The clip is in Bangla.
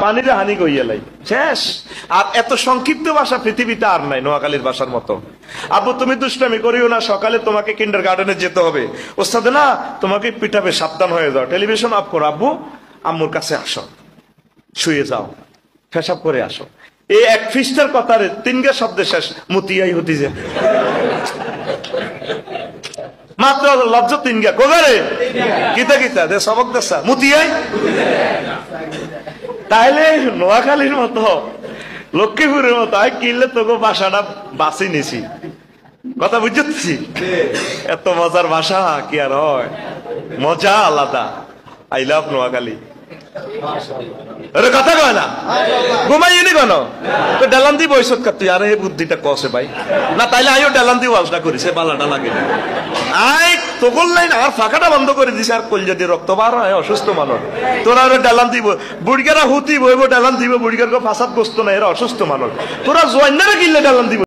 পানির হানি কইয়ালাই শেষ। আর এত সংক্ষিপ্ত ভাষা পৃথিবীতে আর নাই নোয়াখালীর ভাষার মতো। আব্বু তুমি দুষ্টামি করিও না, সকালে তোমাকে কিন্ডার গার্ডেনে যেতে হবে, ওস্তাদ না তোমাকে পিটাবে, সাবধান হয়ে যাও, টেলিভিশন অফ করো, আব্বু আম্মুর কাছে আসো, শুয়ে যাও, পেশাব করে আসো। এই এক ফিস্টার কথার তিনগা শব্দে শেষ, মুতিয়াই হতি যে মাত্র লজ্জ তিনগা কোগারে কিতা কিতা দে সবক দেশা মুতিয়াই। তাইলে নোয়াখালীর মতো লক্ষ্মীপুরের মতো আই কিনলে তোকে ভাষাটা বাঁচি নিছি, কথা বুঝছি। এত মজার ভাষা কি আর হয়, মজা আলাদা। I love Noakhali. কথা কয় না ঘুমাইনি কেন তো ডেলান্দি বৈশত কাট তুই, আরে বুদ্ধিটা কষে ভাই না, তাইলে আইও ডেলান্দি ওয়াজটা করিছে, বালাটা লাগে আই তোকল লাইন আর ফাঁকাটা বন্ধ করে দিছে, আর কল যদি রক্ত বার হয় অসুস্থ মানুষ, তোরা ডেলান দিব বুড়িগারা হুতি বইব, ডেলান দিব বুড়িগার ফাঁসাদ বসতো না, এরা অসুস্থ মানুষ, তোরা জয়েন্নারে কিনলে ডেলান দিব।